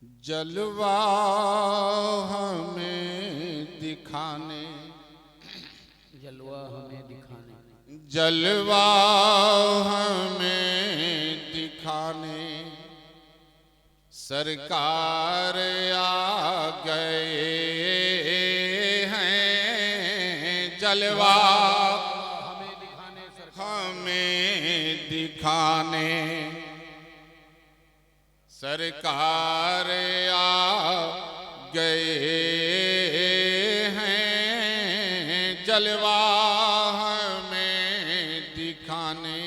जलवा हमें दिखाने, जलवा हमें दिखाने, जलवा हमें दिखाने सरकार आ गए हैं। जलवा हमें दिखाने, हमें दिखाने सरकार आ गए हैं। जलवा हमें दिखाने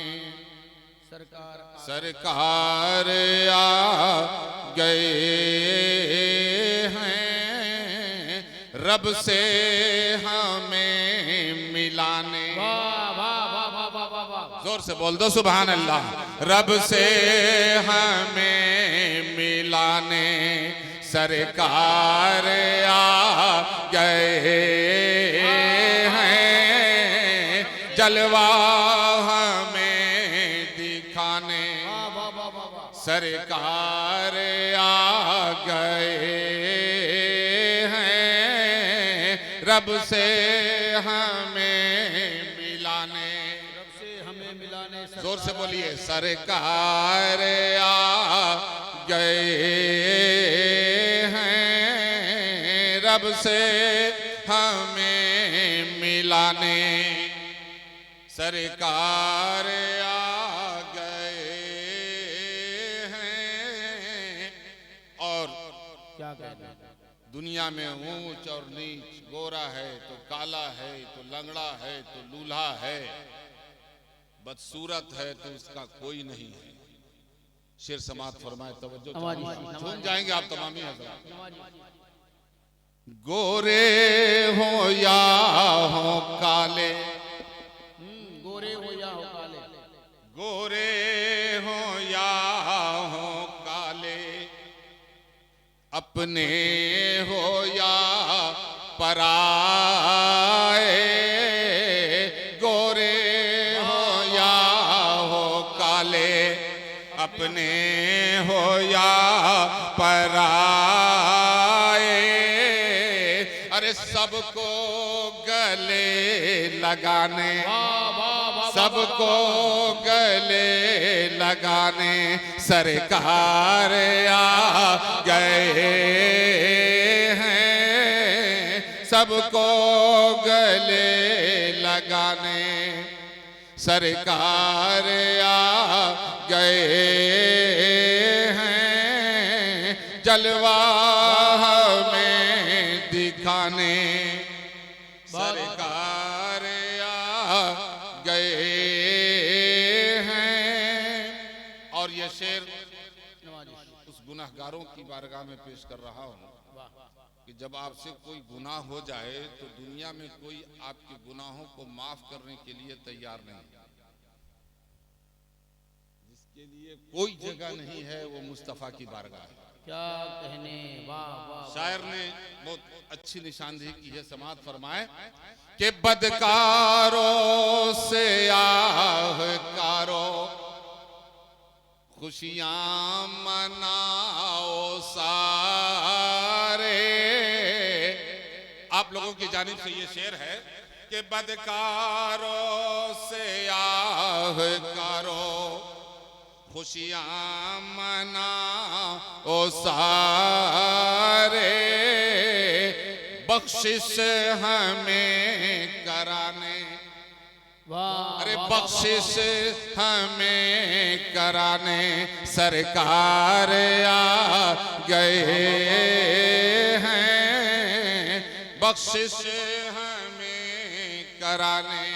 सरकार आ गए हैं। रब से हमें मिलाने, जोर से बोल दो सुभान अल्लाह। रब से हमें मिलाने सरकार आ गए हैं। जलवा हमें दिखाने सरकार आ गए हैं। रब से हमें मिलाने, जोर से बोलिए सरकार आ गए हैं। रब से हमें मिलाने सरकार आ गए हैं। और क्या कहते हैं? दुनिया में ऊंच और नीच, गोरा है तो काला है तो लंगड़ा है तो लूल्हा है, बदसूरत है तो उसका कोई नहीं है। शेर समात फरमाए, तवज्जो, झूम जाएंगे आप तमामी हज़रात। गोरे हो या हो काले, गोरे हो या हो काले, गोरे हो या हो काले, अपने हो या पराए, गोरे हो या हो काले, अपने हो या पराए, अरे सबको गले लगाने, सबको गले लगाने सरकार आ गए हैं। सबको गले लगाने सरकार आ गए हैं। जलवा हमें दिखाने सरकार आ गए हैं। और ये शेर उस गुनाहगारों की बारगाह में पेश कर रहा हूँ कि जब आपसे कोई गुनाह हो जाए तो दुनिया में कोई आपके गुनाहों को माफ करने के लिए तैयार नहीं, जिसके लिए कोई जगह नहीं है वो मुस्तफ़ा की बारगाह है। क्या कहने, वाह वाह। शायर ने बहुत अच्छी निशानदेही की है, समात फरमाए कि बदकारों से आहकारो खुशियां मनाओ सारे। आप लोगों की जानिब से ये शेर है कि बदकारों से आहकारो खुशियां मनाओ सारे, बख्शिश हमें कराने, अरे बख्शिश हमें कराने सरकार आ गए हैं। बख्शिश हमें कराने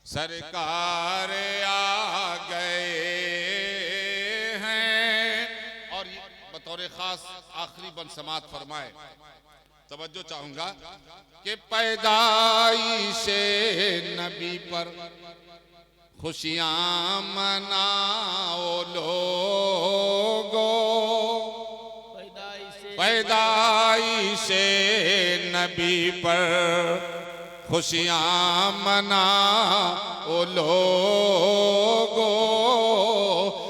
सरकार आ गए हैं। और बतौर खास आखिरी बंद समात फरमाए, तवज्जो चाहूंगा कि पैदाइशे नबी पर खुशियां मनाओ लोगो, पैदाइशे नबी पर खुशियां मनाओ लोगो,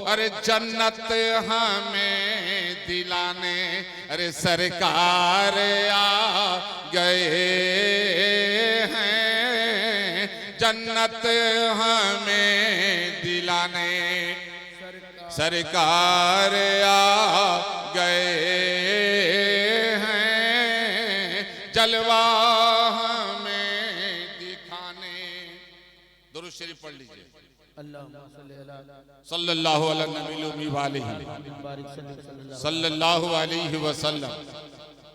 अरे जन्नत हमें दिलाने, अरे सरकार आ गए हैं, जन्नत हमें दिलाने, सरकार आ गए हैं, जलवा हमें दिखाने। दुरूद शरीफ पढ़ लीजिए। सल्लल्लाहु अलैहि वसल्लम,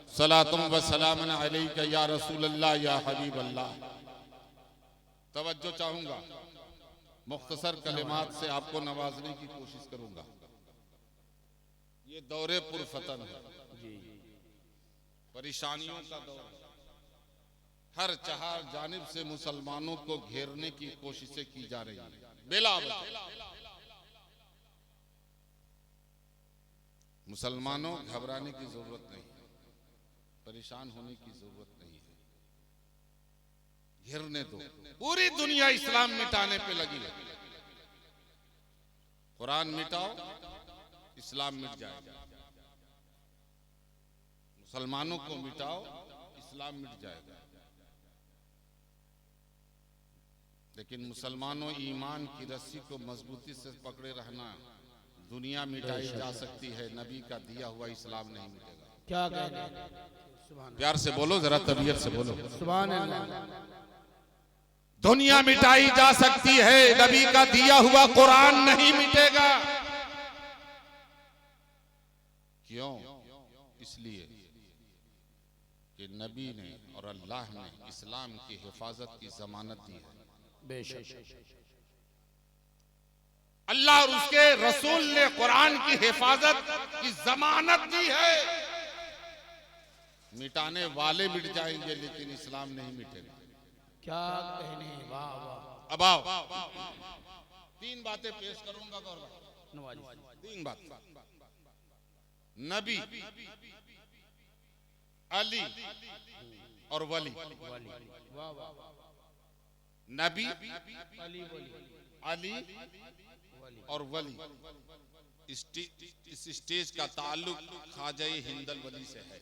सलातुम व सलामुन अलैका या रसूल अल्लाह या हबीब अल्लाह। तवज्जो चाहूंगा, मुख्तसर कलिमात से आपको नवाजने की कोशिश करूंगा। ये दौरे पुरफतन है, परेशानियों का दौर, हर चार जानिब से मुसलमानों को घेरने की कोशिशें की जा रही हैं बेला वजह। मुसलमानों, घबराने की जरूरत नहीं है, परेशान होने की जरूरत नहीं है, घेरने दो। पूरी दुनिया इस्लाम मिटाने पे लगी है। कुरान मिटाओ, इस्लाम मिट जाएगा। मुसलमानों को मिटाओ, इस्लाम मिट जाएगा। लेकिन मुसलमानों, ईमान की रस्सी को मजबूती से पकड़े रहना। दुनिया मिटाई जा सकती है, नबी का दिया हुआ इस्लाम नहीं मिटेगा। क्या कहना, प्यार से बोलो, जरा तबीयत से बोलो। सुभान अल्लाह। दुनिया मिटाई जा सकती है, नबी का दिया हुआ कुरान नहीं मिटेगा। क्यों? इसलिए कि नबी ने और अल्लाह ने इस्लाम की हिफाजत की जमानत दी है। बेशक अल्लाह और उसके रसूल ने कुरान की हिफाजत की जमानत दी है। मिटाने वाले मिट जाएंगे, लेकिन इस्लाम नहीं मिटेगा। क्या कहने, वाह वाह। अब आओ, तीन बातें पेश करूंगा गौर भाई। तीन बात, नबी, अली और वली। वाह वाह। नबी, अली अली और वली। इस स्टेज का ताल्लुक ख्वाजा हिंदल वली से है।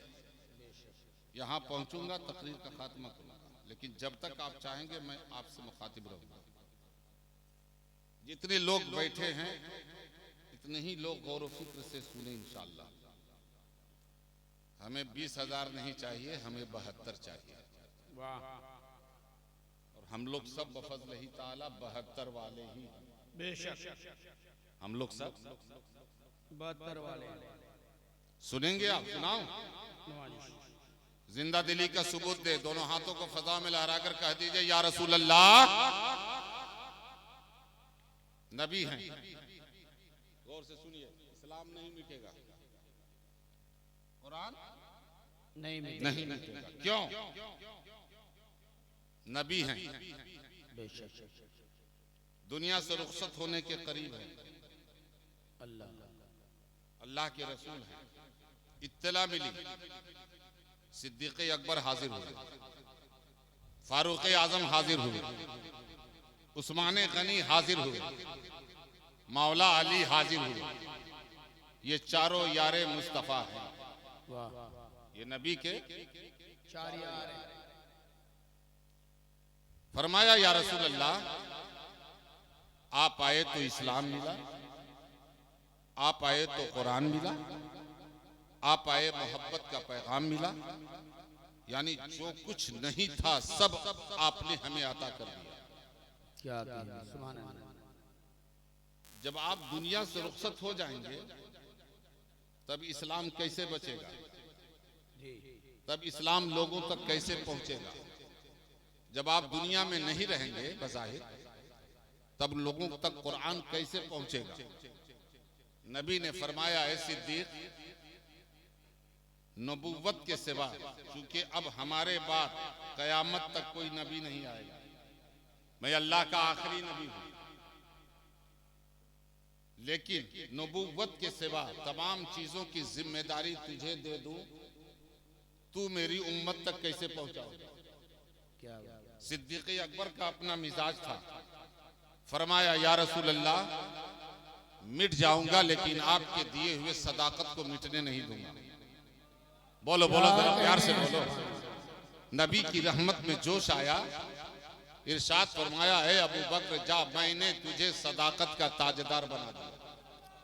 यहाँ पहुंचूंगा, तकरीर का खात्मा करूंगा, लेकिन जब तक आप चाहेंगे मैं आपसे मुखातिब रहूंगा। जितने लोग बैठे हैं, इतने ही लोग गौर व फिक्र से सुने इंशाअल्लाह। हमें 20,000 नहीं चाहिए, हमें 72 चाहिए। और हम लोग सब बफज़्ल ही ताला 72 वाले ही हैं। बेशक हम लोग सब 72 वाले। सुनेंगे आप? सुनाओ। जिंदा दिली का सबूत दे, दोनों हाथों को फजा में लहराकर कह दीजिए, या रसूल अल्लाह। नबी हैं। गौर से सुनिए, इस्लाम नहीं मिटेगा, कुरान नहीं मिटेगा। क्यों? नबी हैं, दुनिया से रुखसत होने के करीब है, अल्लाह के रसूल हैं। इत्तला मिली, सिद्दीक़ अकबर हाजिर हुए, फारूक आजम हाजिर हुए, उस्मान गनी हाजिर हुए, मौला अली हाजिर हुए। ये चारों यारे मुस्तफ़ा हैं। ये नबी के चार यार हैं। फरमाया, या रसूल अल्लाह, आप आए तो इस्लाम मिला, आप आए तो कुरान मिला, आप आए मोहब्बत का पैगाम मिला। यानी जो कुछ नहीं था सब आपने हमें अता कर दिया। क्या कहना, सुभान अल्लाह। जब आप दुनिया से रुखसत हो जाएंगे, तब इस्लाम कैसे बचेगा? तब इस्लाम लोगों तक कैसे पहुंचेगा? जब आप दुनिया में नहीं रहेंगे बज़ाहिर, तब लोगों तक कुरान कैसे पहुंचेगा? नबी ने फरमाया, है सिद्दीक, नबूवत के सिवा, क्योंकि अब हमारे बाद कयामत तक कोई नबी नहीं आएगा, मैं अल्लाह का आखिरी नबी हूं, लेकिन नबूवत के सिवा तमाम चीजों की जिम्मेदारी तुझे दे दूं, तू मेरी उम्मत तक कैसे पहुंचाओगे? सिद्दीक़ अकबर का अपना मिजाज था। फरमाया, या रसूल अल्लाह, मिट जाऊंगा लेकिन आपके दिए हुए सदाकत को मिटने नहीं दूंगा। बोलो बोलो जरा प्यार से बोलो। नबी की रहमत में जोश आया, इरशाद फरमाया है अबू बकर जा, मैंने तुझे सदाकत का ताजदार बना दिया।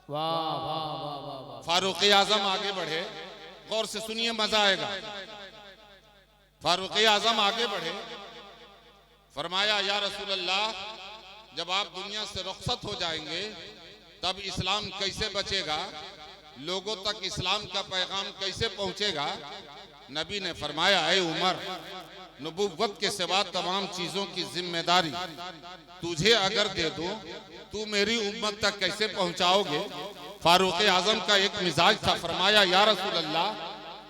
वाह वाह वाह वाह वाह। फारूक आजम आगे बढ़े, गौर से सुनिए मजा आएगा। फारूक आजम आगे बढ़े, फरमाया या रसूल अल्लाह, जब आप दुनिया से रुखसत हो जाएंगे तब इस्लाम कैसे बचेगा, लोगों तक इस्लाम का पैगाम कैसे पहुंचेगा। नबी ने फरमाया ऐ उमर, नबुव्वत के सिवा तमाम चीजों की जिम्मेदारी तुझे अगर दे दूं, तू मेरी उम्मत तक कैसे पहुंचाओगे। फारूक आजम का एक मिजाज था, फरमाया या रसूल अल्लाह,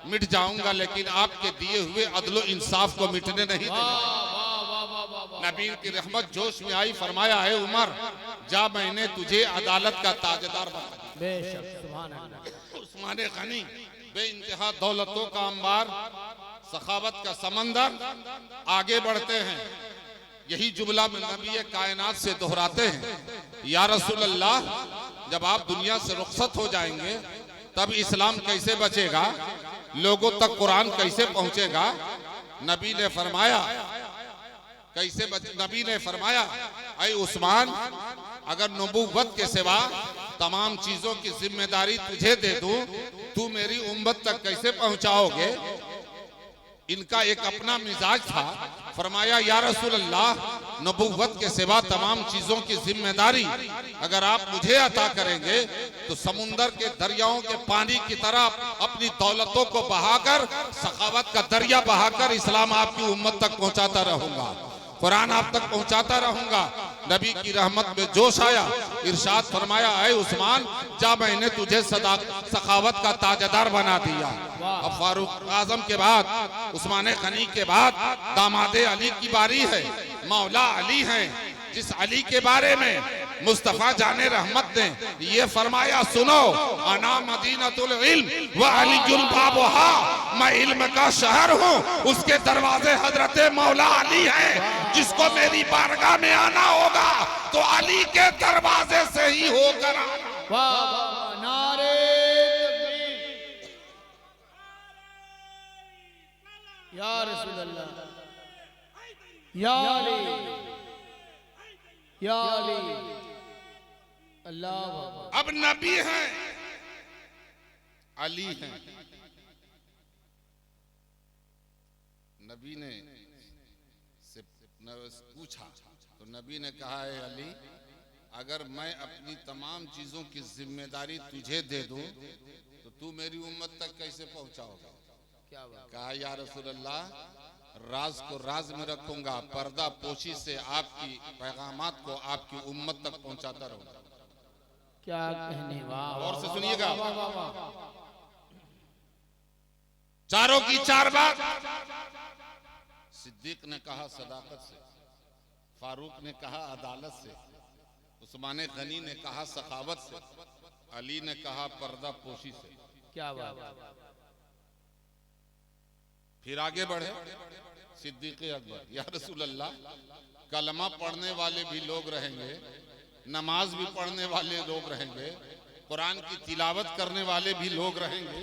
मिट जाऊंगा लेकिन आपके दिए हुए अदलो इंसाफ को मिटने नहीं दूंगा। नबी की रहमत जोश में आई, फरमाया है उमर जा, मैंने तुझे अदालत का ताजदार बना दिया। बेशक सुभान अल्लाह। उस्मान गनी बे इंतहा दौलतों का अंबार, सखावत का समंदर, आगे बढ़ते हैं। यही जुमला में नबी कायनात से दोहराते हैं, या रसूल अल्लाह, जब आप दुनिया से रुखसत हो जाएंगे तब इस्लाम कैसे बचेगा, लोगों तक कुरान कैसे पहुंचेगा। नबी ने फरमाया नबी ने फरमाया ऐ उस्मान, अगर नबुव्वत के सिवा तमाम चीजों की जिम्मेदारी तुझे दे दूं, तू मेरी उम्मत तक कैसे पहुंचाओगे। इनका एक अपना मिजाज था, फरमाया या रसूल अल्लाह, नबुव्वत के सिवा तमाम चीजों की जिम्मेदारी अगर आप मुझे अता करेंगे तो समुंदर के दरियाओं के पानी की तरह अपनी दौलतों को बहाकर, सखावत का दरिया बहाकर इस्लाम आपकी उम्मत तक पहुंचाता रहूंगा, कुरान आप तक पहुंचाता रहूंगा। नबी की रहमत में जोश आया, इरशाद फरमाया ऐ उस्मान जा, मैंने तुझे सखावत का ताजदार बना दिया। अब फारूक आजम के बाद, उस्मान गनी के बाद दामादे अली की बारी है। मौला अली हैं, जिस अली के बारे में मुस्तफा जाने रहमत ने ये फरमाया, सुनो अना मदीनतुल इल्म व अलीयुल बाबुहा, मैं इल्म का शहर हूँ, उसके दरवाजे हजरत मौला अली हैं। जिसको मेरी बारगाह में आना होगा तो अली के दरवाजे से ही होकर आना। वाह वाह, नारे तकबीर। या रसूल अल्लाह, या अली, या अली, अल्लाह। अब नबी हैं, अली हैं। नबी ने से पूछा तो नबी ने कहा है अली, अगर मैं अपनी तमाम चीजों की जिम्मेदारी तुझे दे दूं तो तू मेरी उम्मत तक कैसे पहुंचाओगा। क्या बात। कहा या रसूल अल्लाह, राज को राज में रखूंगा, पर्दा पोशी से आपकी पैगामात को आपकी उम्मत तक पहुंचाता रहूंगा। क्या कहने, वाह। और से सुनिएगा, चारों की चार बात। सिद्दीक ने कहा सदाकत से, फारूक ने कहा अदालत से, उस्मान गनी ने कहा सखावत से, अली ने कहा पर्दा पोशी से। क्या बात। फिर आगे बढ़े सिद्दीक अकबर, या रसूल अल्लाह, कलमा पढ़ने वाले भी लोग रहेंगे, नमाज भी पढ़ने वाले लोग रहेंगे, कुरान की तिलावत करने वाले भी लोग रहेंगे,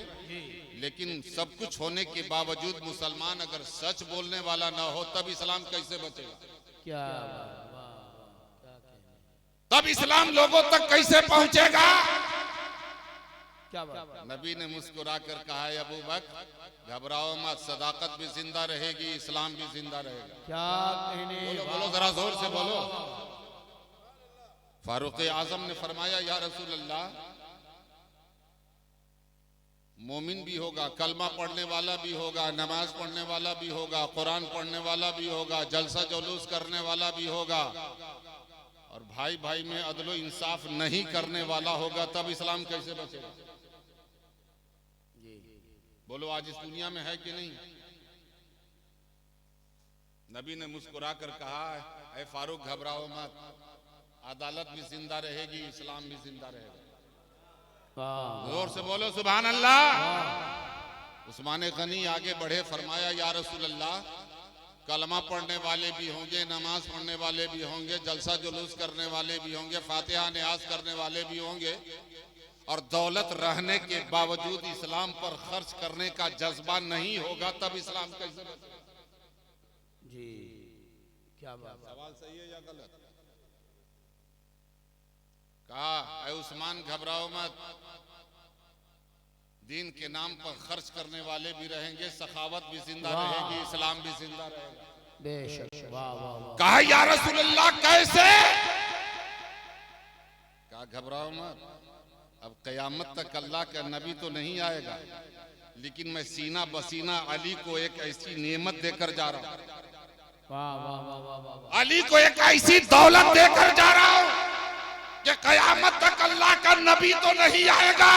लेकिन सब कुछ होने के बावजूद मुसलमान अगर सच बोलने वाला ना हो तब इस्लाम कैसे बचेगा। क्या बात, वाह वाह, क्या कहने। तब इस्लाम लोगों तक कैसे पहुंचेगा। क्या बात। नबी ने मुस्कुरा कर कहा है अबू बकर, घबराओ मत, सदाकत भी जिंदा रहेगी, इस्लाम भी जिंदा रहेगा। क्या कहने, बोलो बोलो जरा जोर से बोलो। फारूक आजम ने फरमाया या रसूल अल्लाह, मोमिन भी होगा, कलमा पढ़ने वाला भी होगा, नमाज पढ़ने वाला भी होगा, कुरान पढ़ने वाला भी होगा, जलसा जुलूस करने वाला भी होगा, और भाई भाई में अदलो इंसाफ नहीं करने वाला होगा, तब इस्लाम कैसे बचेगा। बोलो आज इस दुनिया में है कि नहीं। नबी ने मुस्कुरा कर कहा है फारूक घबराओ मत, अदालत भी जिंदा रहेगी, इस्लाम भी जिंदा रहेगा। जोर से बोलो सुभान अल्लाह। उस्मान गनी आगे बढ़े, फरमाया या रसूल अल्लाह, कलमा पढ़ने वाले भी होंगे, नमाज पढ़ने वाले भी होंगे, जलसा जुलूस करने वाले भी होंगे, फातिहा नियाज करने वाले भी होंगे, और दौलत रहने के बावजूद इस्लाम पर खर्च करने का जज्बा नहीं होगा, तब इस्लाम कैसे जी क्या बात। सवाल सही है या गलत? कहा ऐ उस्मान घबराओ मत, दीन के नाम पर खर्च करने वाले भी रहेंगे, सखावत भी जिंदा रहेगी, इस्लाम भी जिंदा रहेगा। बेशक। वाह वाह वाह। कहा या रसूलल्लाह कैसे? कहा घबराओ मत, अब कयामत तक अल्लाह का नबी तो नहीं आएगा, लेकिन मैं सीना बसीना अली को एक ऐसी नेमत देकर जा रहा हूं, वाह वाह वाह वाह वाह। अली को एक ऐसी दौलत देकर जा रहा हूं कि कयामत तक अल्लाह का नबी तो नहीं आएगा,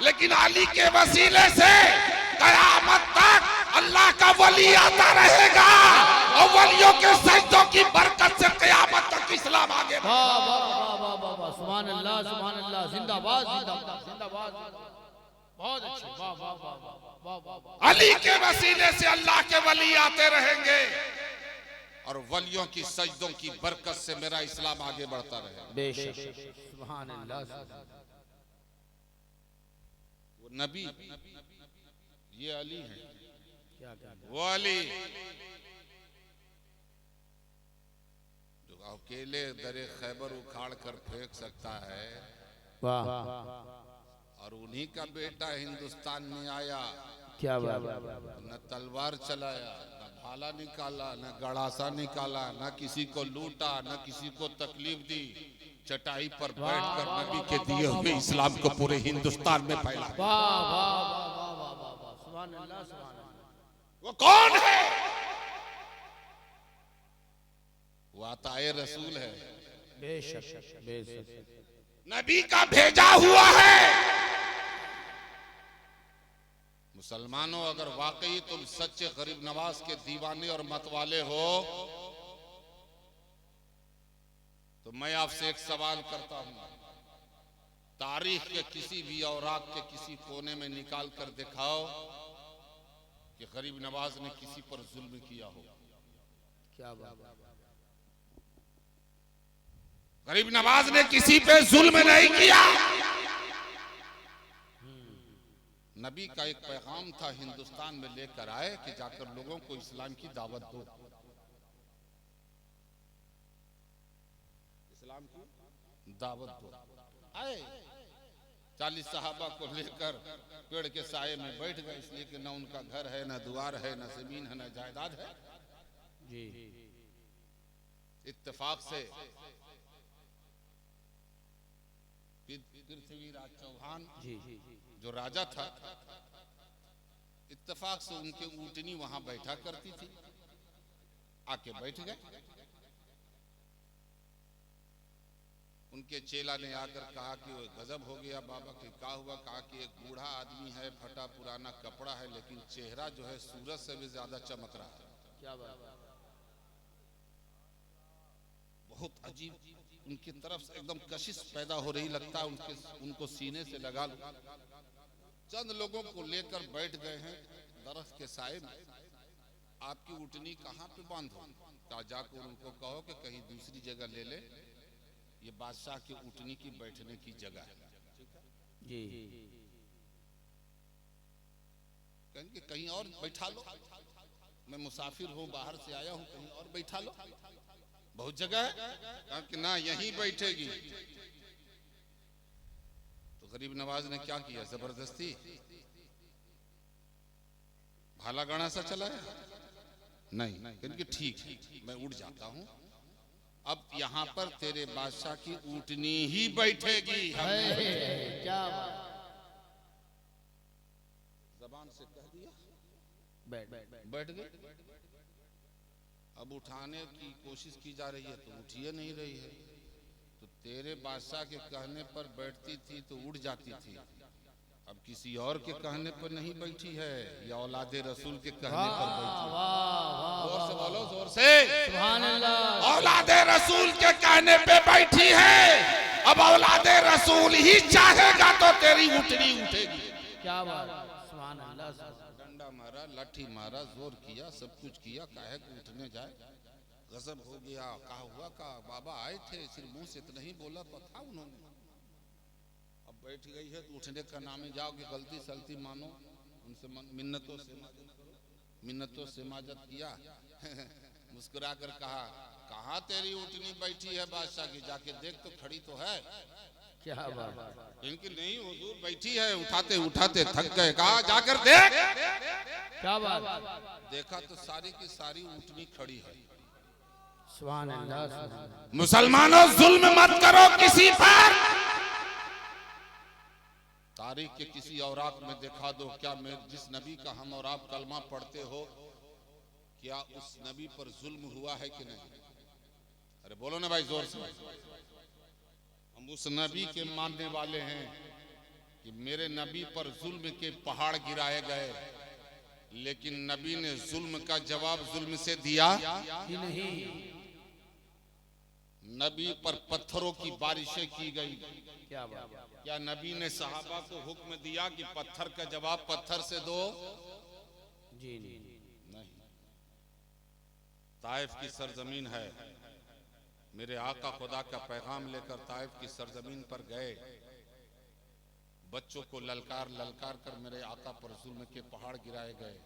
लेकिन अली के वसीले से कयामत तक अल्लाह का वली आता रहेगा, और वलियों के सजदों की बरकत से कयामत तक इस्लाम आगे बढ़ेगा। वाह वाह वाह वाह वाह वाह। सुभान अल्लाह सुभान अल्लाह। जिंदाबाद जिंदाबाद जिंदाबाद। बहुत अच्छे। वाह वाह वाह वाह वाह वाह। अली के वसीले से अल्लाह के वली आते रहेंगे, और वलियों की सजदों की बरकत से मेरा इस्लाम आगे बढ़ता रहेगा। बेशक। सुभान अल्लाह। वो नबी ये अली है, क्या क्या। वो अली जो अकेले दरे खैबर उखाड़ कर फेंक सकता है, वाह। और उन्हीं का बेटा हिंदुस्तान में आया, क्या बात। न तलवार चलाया, न भाला निकाला, न गड़ासा निकाला, न किसी को लूटा, न किसी को तकलीफ दी, चटाई पर बैठकर नबी के दिए हुए इस्लाम को पूरे हिंदुस्तान में फैला। वाह वाह वाह वाह वाह वाह वाह। सुभान अल्लाह सुभान अल्लाह। वो कौन है? वो आताए रसूल है, बेशक बेशक। नबी का भेजा हुआ है। मुसलमानों, अगर वाकई तुम सच्चे गरीब नवाज के दीवाने और मतवाले हो, तो मैं आपसे एक सवाल करता हूं, तारीख के किसी भी औराक के किसी कोने में निकाल कर दिखाओ कि गरीब नवाज ने किसी पर जुल्म किया हो। क्या बात। गरीब नवाज ने किसी पे जुल्म नहीं किया। नबी का एक पैगाम था, हिंदुस्तान में लेकर आए कि जाकर लोगों को इस्लाम की दावत दो, इस्लाम की दावत दो। आए 40 सहाबा को लेकर पेड़ के साये में बैठ गए, इसलिए कि न उनका घर है, न द्वार है, न जमीन है, न जायदाद है। जी। इत्तेफाक से पृथ्वीराज चौहान जी जो राजा था, इत्तेफाक से उनके ऊँटनी वहां बैठा करती थी, आके बैठ गए। उनके चेला ने आकर कहा कि वो गजब हो गया बाबा, कि क्या हुआ? कहा कि एक बूढ़ा आदमी है, फटा पुराना कपड़ा है, लेकिन चेहरा जो है सूरज से भी ज्यादा चमक रहा है। क्या बात। बहुत अजीब, उनकी तरफ से एकदम कशिश पैदा हो रही, लगता है उनको सीने से लगा लो। चंद लोगों को लेकर बैठ गए हैं दरख्त के साए में। आपकी ऊँटनी कहाँ पे बांधो? कहा जाकर उनको कहो कि कहीं दूसरी जगह ले ले, ये बादशाह की ऊँटनी की बैठने की जगह है। जी। कहेंगे कहीं और बैठा लो, मैं मुसाफिर हूँ, बाहर से आया हूँ, कहीं और बैठा लो, बहुत जगह है। कहा कि ना, यहीं बैठेगी। तो गरीब नवाज ने क्या किया? जबरदस्ती भाला गाना सा चलाया? नहीं, क्योंकि ठीक है, मैं उड़ जाता हूं, अब यहाँ पर तेरे बादशाह की ऊँटनी ही बैठेगी। क्या बात। जबान से कह दिया, बैठ बैठ गए। अब उठाने की कोशिश की जा रही है तो उठिए नहीं रही है, तो तेरे बादशाह के कहने पर बैठती थी तो उड़ जाती थी, अब किसी और के कहने पर नहीं बैठी है, या औलादे रसूल के कहने पर बैठी है। जोर से बोलो, जोर से। सुभान अल्लाह। औलादे रसूल के कहने पे बैठी है। अब औलादे रसूल ही चाहेगा तो तेरी ऊँटनी उठेगी। क्या बात। सुभान अल्लाह। डंडा मारा, लाठी मारा, जोर किया, सब कुछ किया, काहे को उठने जाए। गजब हो गया। कहा हुआ का बाबा आए थे, सिर्फ मुंह से इतना ही बोला तो था उन्होंने। अब बैठ गई है तो उठने का नाम ही जाओगे, गलती सलती मानो, उनसे मिन्नतों से माजत किया। मुस्कुरा कर कहा, कहाँ तेरी उठनी बैठी है बादशाह की, जाके देख तो खड़ी तो है। क्या बात। इनकी नहीं हुजूर बैठी है, उठाते उठाते थक गए। कहा जाकर देख। क्या बात। देखा तो सारी की सारी उठनी खड़ी है। सुभान अल्लाह। मुसलमानों जुल्म मत करो किसी पर। तारीख के किसी औरात में दिखा दो, क्या मैं जिस नबी का हम और आप कलमा पढ़ते हो, क्या उस नबी पर जुल्म हुआ है कि नहीं? अरे बोलो ना भाई जोर से। हम उस नबी के मानने वाले हैं कि मेरे नबी पर जुल्म के पहाड़ गिराए गए, लेकिन नबी ने जुल्म का जवाब जुल्म से दिया कि नहीं। नबी पर पत्थरों की बारिशें की गई। क्या बात। क्या नबी ने सहाबा को हुक्म दिया कि पत्थर का जवाब पत्थर से दो? जी नहीं। ताइफ की सरजमीन है, मेरे आका खुदा का पैगाम लेकर ताइफ की सरजमीन पर गए। बच्चों को ललकार ललकार कर मेरे आका पर जुल्म के पहाड़ गिराए गए,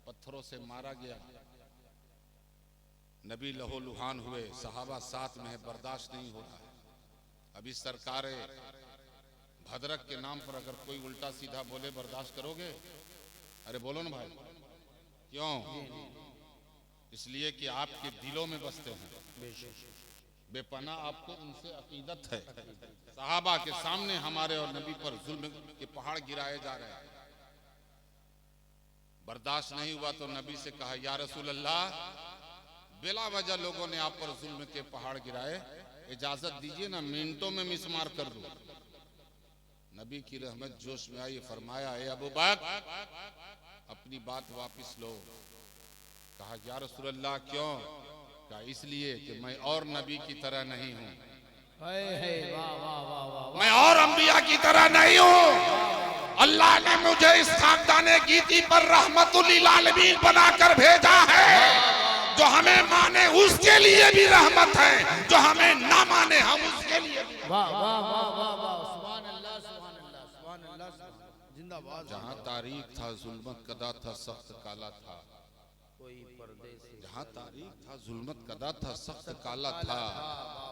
पत्थरों से मारा गया। नबी लहो लुहान हुए, सहाबा साथ में है, बर्दाश्त नहीं हो रहा है। अभी सरकार भद्रक के नाम पर अगर कोई उल्टा सीधा बोले बर्दाश्त करोगे? अरे बोलो ना भाई। क्यों? इसलिए कि आपके दिलों में बसते हैं। बेपना आपको उनसे अकीदत है। सहाबा के सामने हमारे और नबी पर जुल्म के पहाड़ गिराए जा रहे हैं। बर्दाश्त नहीं हुआ तो नबी से कहा, या रसूल अल्लाह, बिला वजह लोगों ने आप पर जुल्म के पहाड़ गिराए, इजाजत दीजिए ना, मिनटों में मिसमार कर दूं। नबी की रहमत जोश में आई, फरमाया, ए अबू बकर अपनी बात वापस लो। कहा, या रसूल अल्लाह क्यों? कहा, इसलिए कि मैं और नबी की तरह नहीं हूँ, मैं और अंबिया की तरह नहीं हूँ। अल्लाह ने मुझे इस खानदाने गीती पर रहमतुल लिल आलमीन बनाकर भेजा है। जो हमें माने उसके लिए भी रहमत है, जो हमें ना माने हम उसके लिए भी। वाह वाह वाह वाह वाह। सुभान अल्लाह सुभान अल्लाह सुभान अल्लाह। जिंदाबाद। जहाँ तारीख था जुल्मत कदा था, सख्त काला था। कोई पर्दे से, जहाँ तारीख था जुल्मत कदा था, सख्त काला था,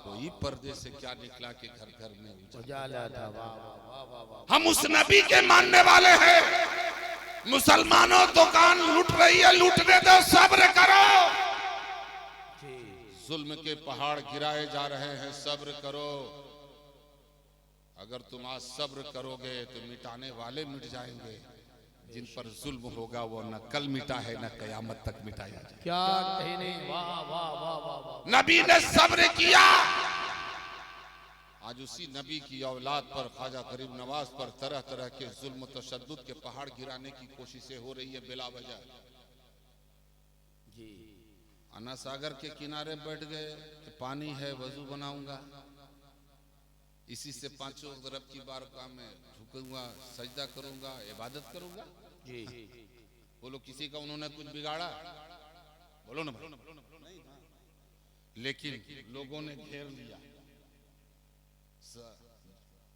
कोई पर्दे से क्या निकला कि घर घर में उजाला था। वाह वाह वाह वाह। हम उस नबी के मानने वाले हैं। मुसलमानों दुकान लूट रही है, लूटने दो, सब्र करो। जुल्म के पहाड़ गिराए जा रहे हैं, सब्र करो। अगर तुम आज सब्र करोगे तो मिटाने वाले मिट जाएंगे। जिन पर जुल्म होगा वो न कल मिटा है न कयामत तक मिटाया जाए। क्या कहने। वाह वाह वाह वाह। नबी ने सब्र किया। आज उसी नबी की औलाद पर, ख्वाजा गरीब नवाज पर तरह तरह के जुल्म तशद्दुद के पहाड़ गिराने की कोशिशें हो रही है बिला वजह। जी। अन्ना सागर के किनारे बैठ गए कि पानी है, वजू बनाऊंगा, इसी से पांचों तरफ की बारगाह में झुकूंगा, सजदा करूंगा, इबादत करूंगा। जी। बोलो किसी का उन्होंने कुछ बिगाड़ा? बोलो ना भाई। लेकिन लोगों ने घेर लिया।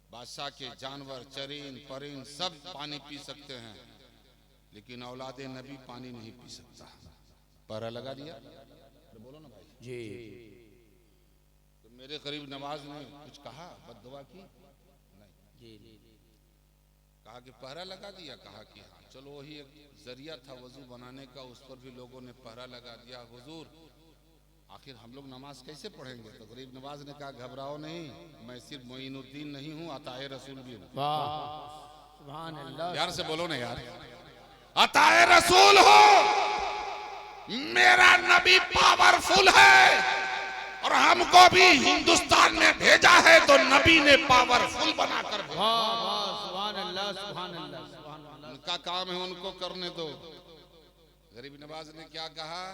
बादशाह के जानवर, चरीन परिन सब पानी पी सकते हैं, लेकिन औलादे नबी पानी नहीं पी सकता। पहरा लगा दिया। तो बोलो ना भाई। जी। तो मेरे करीब नवाज ने कुछ कहा, बद्दुआ की? नहीं। जी। कहा कि पहरा लगा दिया? कहा कि हाँ। चलो वही एक जरिया था वजू बनाने का, उस पर भी लोगों ने पहरा लगा दिया। हुजूर आखिर हम लोग नमाज कैसे पढ़ेंगे? तो गरीब नवाज ने कहा, घबराओ नहीं, मैं सिर्फ मोइनुद्दीन नहीं हूँ, अताए रसूल भी हूँ। सुभान अल्लाह। यार से बोलो ना यार, अताए रसूल हो। मेरा नबी पावरफुल है और हमको भी हिंदुस्तान में भेजा है तो नबी ने पावरफुल बनाकर भेजा। सुभान अल्लाह सुभान अल्लाह सुभान अल्लाह। उनका काम है, उनको करने दो। गरीब नवाज ने क्या कहा?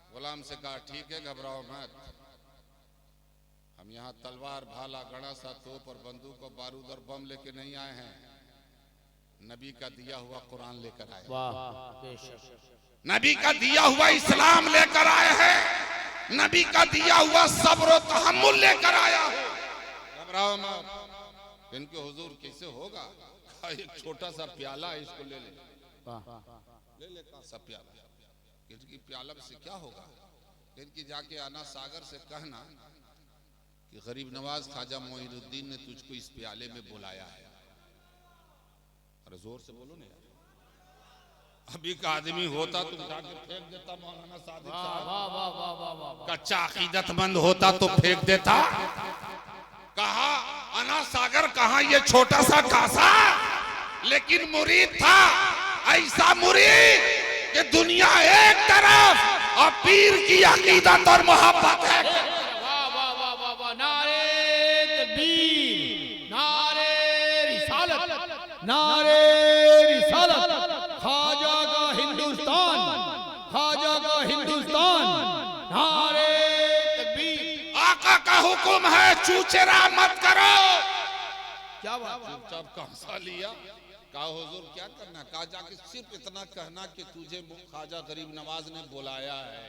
गुलाम से कहा, ठीक है घबराओ मत, हम यहाँ तलवार भाला गड़ा सा तोप और बंदूक और बारूद और बम लेके नहीं आए हैं। नबी का दिया हुआ कुरान लेकर आए, वाह बेशक, नबी का दिया हुआ इस्लाम लेकर आए हैं, नबी का दिया हुआ सब्र और तहम्मुल लेकर आया हो। घबराओ मत। इनके हुजूर कैसे होगा? एक छोटा सा प्याला है, इसको ले ले, ले ले का सा प्याला, इनकी प्याला से क्या होगा? इनकी जाके आना सागर से कहना कि गरीब नवाज ख्वाजा मोइनुद्दीन ने तुझको इस प्याले में बुलाया है। अरे जोर से बोलो ना यार। अभी का आदमी होता तुम जाके फेंक देता मौलाना सादिक साहब, कच्चा अकीदतमंद होता तो फेंक देता। कहा अना सागर, कहा ये छोटा सा कासा, लेकिन मुरीद था ऐसा मुरीद कि दुनिया एक तरफ और पीर की अकीदत और मोहब्बत है। वाह वाह वाह वाह वाह, नारे तकबीर, नारे रिसालत, नारे रिसालत, ख्वाजा का हिंदुस्तान, ख्वाजा का हिंदुस्तान, नारे तकबीर। आका का हुक्म है चूचेरा मत करो। क्या बात? चुपचाप कांसा लिया, कहा हुजूर क्या करना? कहा जाके सिर्फ इतना कहना कि तुझे ख्वाजा गरीब नवाज ने बुलाया है।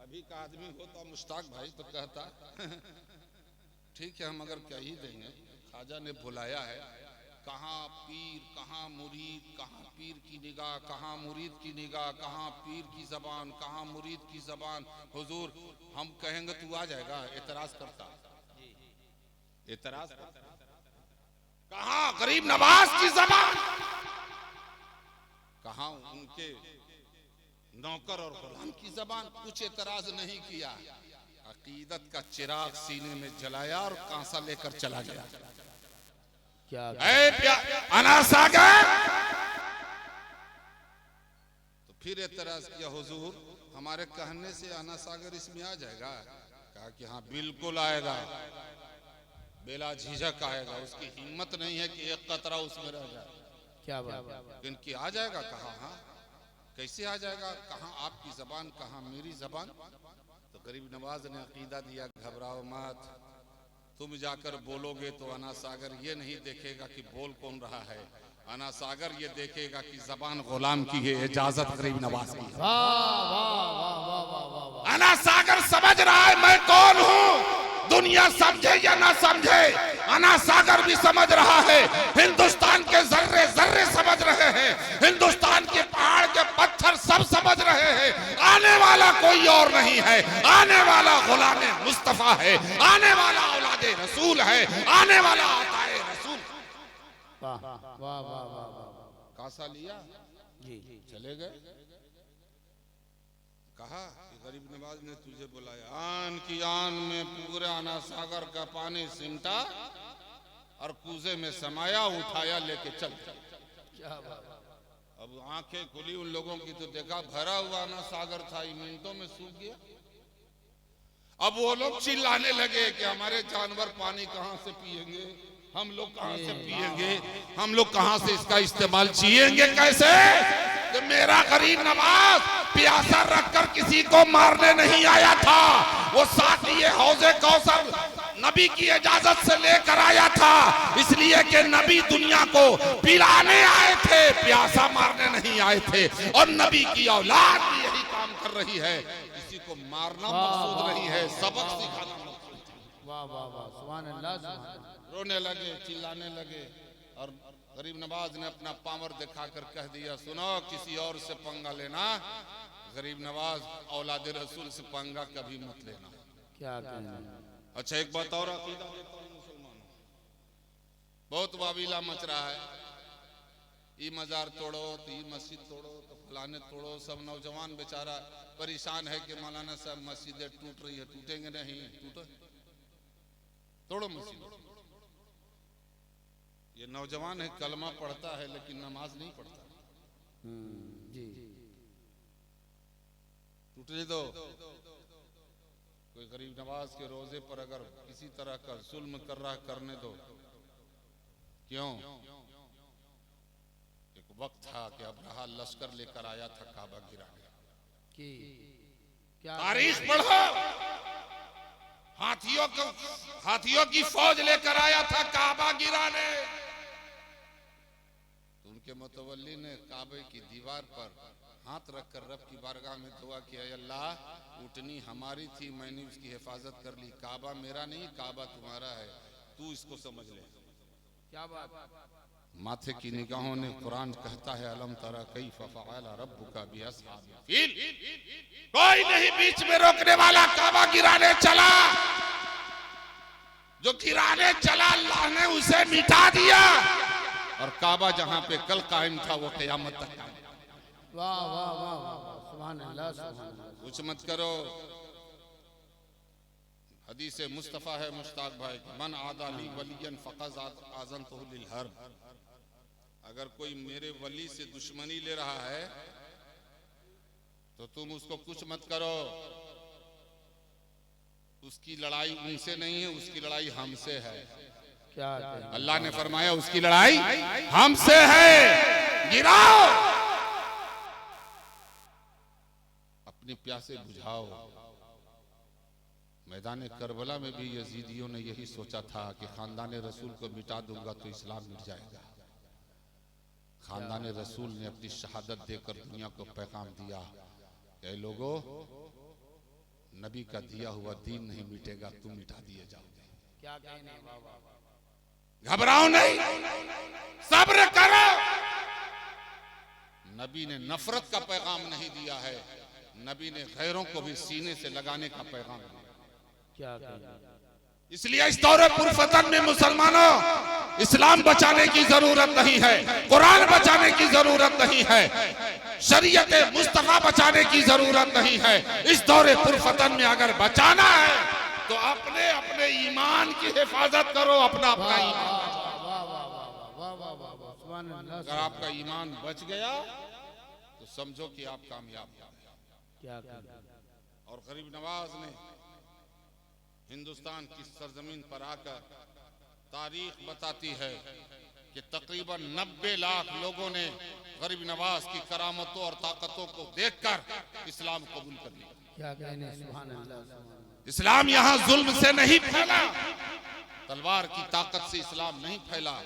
अभी का आदमी होता मुश्ताक भाई तो कहता ठीक है हम अगर कह ही देंगे, ख्वाजा ने बुलाया है। कहाँ पीर, कहाँ मुरीद, कहाँ पीर की निगाह, कहाँ मुरीद की निगाह, कहाँ पीर की जबान, कहाँ मुरीद की जबान। हुजूर हम कहेंगे तू आ जाएगा? एतराज करता, एतराज करता। कहाँ गरीब नवाज की जबान, कहाँ उनके नौकर और गुलाम की जबान। कुछ एतराज नहीं किया, अकीदत का चिराग सीने में जलाया और कांसा लेकर चला गया। क्या अना सागर। तो फिर एतराज किया, हुजूर हमारे कहने से अना सागर इसमें आ जाएगा? कहा कि हाँ बिल्कुल आएगा, बेला झिझक आएगा। उसकी हिम्मत नहीं है कि एक कतरा उसमें रह जाए। क्या बात? इनकी आ जाएगा? कहा हाँ। कैसे आ जाएगा? कहाँ आपकी जबान, कहाँ मेरी जबान। तो गरीब नवाज ने अकीदा दिया, घबराओ मत, तुम जाकर बोलोगे तो अना सागर ये नहीं देखेगा कि बोल कौन रहा है, अना सागर ये देखेगा कि जबान गुलाम की है, इजाजत गरीब नवाज की है। अना सागर समझ रहा है मैं कौन हूँ, दुनिया समझे या ना समझे, अना सागर भी समझ रहा है। हिंदुस्तान के जर्रे जर्रे समझ रहे हैं, हिंदुस्तान के पहाड़ के पत्थर सब समझ रहे हैं। आने वाला कोई और नहीं है, आने वाला गुलाम मुस्तफा है, आने वाला औलादे रसूल है, आने वाला आताए रसूल। वाह वाह वाह वाह। कासा लिया जी, चले गए। कहा कि गरीब नवाज ने तुझे बुलाया। आन की आन में पूरे अना सागर का पानी सिमटा और कूजे में समाया, उठाया लेके चल। क्या बात? अब आंखें खुली उन लोगों की तो देखा भरा हुआ अना सागर था, मिनटों में सूख गया। अब वो लोग चिल्लाने लगे कि हमारे जानवर पानी कहाँ से पिएंगे, हम लोग कहाँ से पिएंगे, हम लोग कहाँ से इसका इस्तेमाल जिएंगे कैसे? तो मेरा गरीब नवाज प्यासा रखकर किसी को मारने नहीं आया था, वो साथ ये हौजे कौसर नबी की इजाजत से लेकर आया था, इसलिए कि नबी दुनिया को पिलाने आए थे, प्यासा मारने नहीं आए थे। और नबी की औलाद भी यही काम कर रही है, किसी को मारना मकसूद नहीं है, सबक सिखाना मकसूद। वाह वाह वाह, सुभान अल्लाह, सुभान अल्लाह। रोने लगे, चिल्लाने लगे और गरीब नवाज ने अपना पावर दिखाकर कह दिया, सुनो किसी और से पंगा लेना, गरीब नवाज औलाद रसूल से पंगा कभी मत लेना। क्या कहना? अच्छा एक बात और अकीदा देता हूं मुसलमानों, बहुत वावीला मच रहा है, ये मजार तोड़ो तो ये मस्जिद तोड़ो तो फलाने तोड़ो। सब नौजवान बेचारा परेशान है कि मौलाना साहब मस्जिदें टूट रही है। टूटेंगे नहीं, टूटो, तोड़ो मस्जिद। ये नौजवान है, कलमा पढ़ता है लेकिन नमाज नहीं पढ़ता। जी, टूटने दो। कोई गरीब नवाज के रोजे पर अगर किसी तरह का जुल्म कर रहा, करने दो। क्यों? एक वक्त था कि अब्राहा लश्कर लेकर आया था, काबा गिरा गया। क्या तारीख पढ़ो, हाथियों की फौज लेकर आया था काबा गिराने। उनके मुतवल्ली ने काबे की दीवार पर हाथ रखकर रब की बारगाह में दुआ किया, अल्लाह ऊँटनी हमारी थी, मैंने उसकी हिफाजत कर ली, काबा मेरा नहीं काबा तुम्हारा है, तू इसको समझ ले। क्या बात। माथे की निगाहों ने कुरान कहता है अलम तरा कैफ़ फ़अल रब्बुका बिअस्हाबिल फील, कोई नहीं बीच में रोकने वाला, काबा गिराने चला, जो गिराने चला अल्लाह ने उसे मिटा दिया, और काबा जहां पे कल कायम था वो क़यामत तक कायम। वाह वाह वाह वाह, सुभान अल्लाह सुभान अल्लाह। कुछ मत करो। हदीस मुस्तफ़ा है मुश्ताक भाई, मन आदाली वलियन फ़क़द आज़नतहु लिल हर्ब, अगर कोई मेरे वली से दुश्मनी ले रहा है तो तुम उसको कुछ मत करो, उसकी लड़ाई उनसे नहीं है, उसकी लड़ाई हमसे है। क्या अल्लाह ने फरमाया उसकी लड़ाई हमसे है, गिराओ, अपनी प्यासे बुझाओ। मैदान करबला में भी यजीदियों ने यही सोचा था कि खानदान रसूल को मिटा दूंगा तो इस्लाम मिट जाएगा। खानदान रसूल ने अपनी शहादत देकर दुनिया को पैगाम दिया, ऐ लोगों, नबी का दिया हुआ दीन नहीं मिटेगा, तुम मिटा दिए जाओगे। क्या कहने, वाह वाह वाह। घबराओ नहीं, सब्र करो। नबी ने नफरत का पैगाम नहीं दिया है, नबी ने गैरों को भी सीने से लगाने का पैगाम दिया। क्या कहने। इसलिए इस दौरे पुरफतन में मुसलमानों, इस्लाम बचाने की जरूरत नहीं है, कुरान बचाने की जरूरत नहीं है, शरीयत मुस्तफा बचाने की जरूरत नहीं है। इस दौरे पुरफतन में अगर बचाना है तो अपने अपने ईमान की हिफाजत करो, अपना अपना ईमान। अगर आपका ईमान बच गया तो समझो कि आप कामयाब हो गए। क्या और गरीब नवाज ने हिंदुस्तान की सरजमीन पर आकर तारीख बताती है कि तकरीबन 90 लाख लोगों ने गरीब नवाज की करामतों और ताकतों को देखकर इस्लाम कबूल कर लिया। क्या कहने, सुभान अल्लाह। इस्लाम यहाँ जुल्म से नहीं फैला, तलवार की ताकत से इस्लाम नहीं फैला,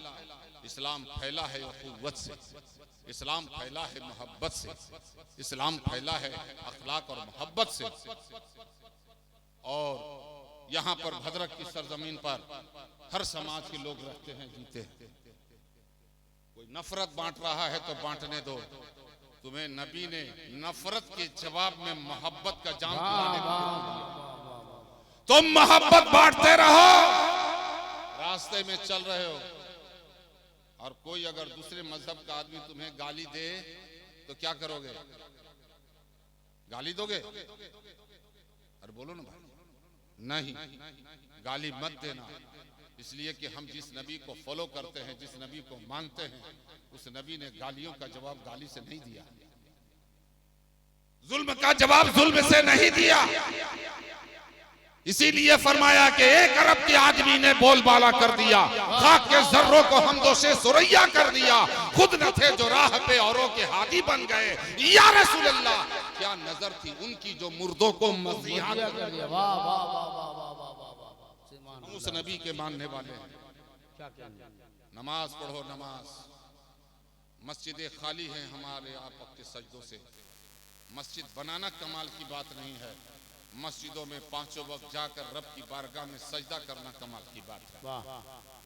इस्लाम फैला है अखुव्वत से, इस्लाम फैला है मोहब्बत से, इस्लाम फैला है अखलाक और मोहब्बत से। और यहाँ पर भद्रक की सरजमीन पर हर समाज के लोग रहते हैं, जीते हैं। कोई नफरत बांट रहा है तो बांटने दो, तुम्हें नबी ने नफरत के जवाब में मोहब्बत का जाम पिलाने को दिया। तुम मोहब्बत बांटते रहो, रास्ते में चल रहे हो, और कोई अगर दूसरे मजहब का आदमी तुम्हें गाली दे तो क्या करोगे? गाली दोगे? अरे बोलो ना भाई। नहीं, गाली मत देना, इसलिए कि हम जिस नबी को फॉलो करते हैं, जिस नबी को मानते हैं, उस नबी ने गालियों का जवाब गाली से नहीं दिया, जुल्म का जवाब जुल्म से नहीं दिया। इसीलिए फरमाया कि 1 अरब के आदमी ने बोलबाला कर दिया, खाक के जर्रों को हमदोशे सुरैया कर दिया, खुद न थे जो राह पे औरों के हादी बन गए। या रसूल अल्लाह, क्या नजर थी उनकी जो मुर्दों को मसीहा कर दिया। वाह वाह वाह वाह वाह वाह वाह। हम उस नबी के मानने वाले हैं। क्या कहने। नमाज पढ़ो, नमाज। मस्जिदें खाली हैं हमारे आप के सजदों से। मस्जिद बनाना कमाल की बात नहीं है, मस्जिदों में 5 वक्त जाकर रब की बारगाह में सजदा करना कमाल की बात है।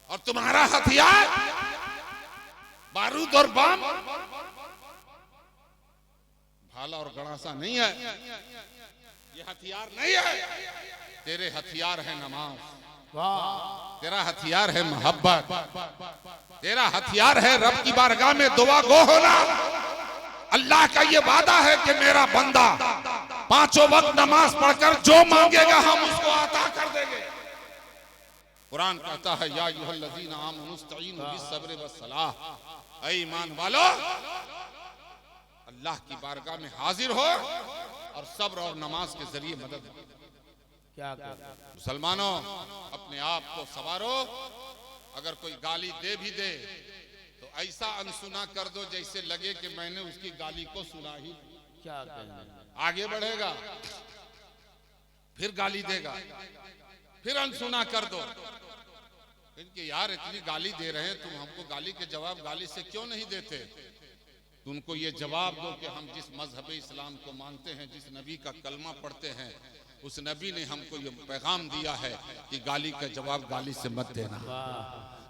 और तुम्हारा हथियार बारूद और बम, भाला और गड़ासा नहीं है, ये हथियार नहीं है। तेरे हथियार है नमाज, तेरा हथियार है मोहब्बत, तेरा हथियार है रब की बारगाह में दुआ गो होना। अल्लाह का ये वादा है कि मेरा बंदा 5 वक्त नमाज पढ़कर जो मांगेगा हम उसको अता कर देंगे। कुरान कहता है या अय्युहल्लज़ीना आमनू इस्तईनु बिस्सब्रि वस्सलाह, ऐ ईमान वालो अल्लाह की बारगाह में हाजिर हो और सब्र और नमाज के जरिए मदद। क्या मुसलमानों, अपने आप को संवारो। अगर कोई गाली दे भी दे तो ऐसा अनसुना कर दो जैसे लगे कि मैंने उसकी गाली को सुना ही। क्या कहने। आगे बढ़ेगा, फिर गाली देगा, फिर अनसुना कर दो, कि यार इतनी गाली दे रहे हैं तुम, हमको गाली के जवाब गाली से क्यों नहीं देते? तो उनको ये जवाब दो कि हम जिस मजहब इस्लाम को मानते हैं, जिस नबी का कलमा पढ़ते हैं, उस नबी ने हमको ये पैगाम दिया है कि गाली का जवाब गाली से मत देना,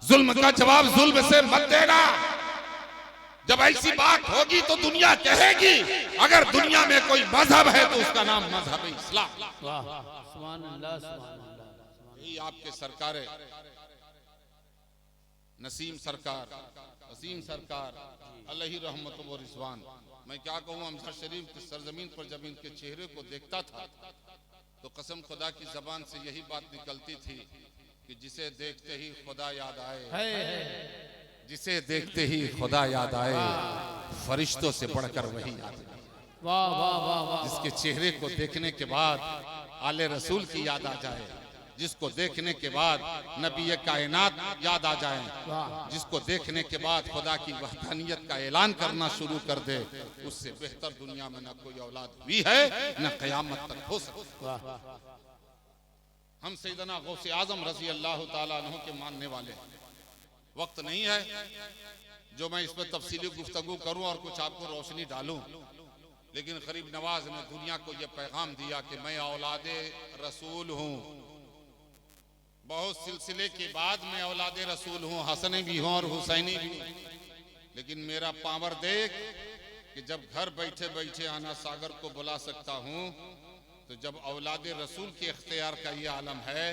जुल्म का जवाब जुल्म से मत देना। जब ऐसी बात होगी तो दुनिया कहेगी अगर दुनिया में कोई मजहब है तो उसका नाम मजहब इस्लाम। यही आपके सरकार नसीम सरकार, वसीम सरकार अलही रहमत व रिजवान, मैं क्या कहूँ, अमजद शरीफ की सरजमीन पर जब इनके चेहरे को देखता था तो कसम खुदा की जबान से यही बात निकलती थी कि जिसे देखते ही खुदा याद आए, जिसे देखते ही खुदा याद आए, फरिश्तों से बढ़कर वही याद आए। वाह वाह वाह वाह। जिसके चेहरे को देखने के बाद आले रसूल की याद आ जाए, जिसको देखने के बाद नबी कायनात याद आ जाए, जिसको देखने के बाद खुदा की वहदानियत का ऐलान करना शुरू कर दे, उससे बेहतर दुनिया में न कोई औलाद हुई है न क़यामत तक हो सकती। हम सैयदना गौसे आजम रज़ी अल्लाह ताला अन्हु के मानने वाले हैं। वक्त नहीं है जो मैं इस पर तफसीली गुफ्तगू करूं और कुछ आपको रोशनी डालूं, लेकिन गरीब नवाज ने दुनिया को यह पैगाम दिया कि मैं औलादे रसूल हूं। बहुत सिलसिले के बाद मैं औलादे रसूल हूं, हसनी भी हूं और हुसैनी भी, लेकिन मेरा पावर देख कि जब घर बैठे बैठे आना सागर को बुला सकता हूं, तो जब औलादे रसूल के इख्तियार का ये आलम है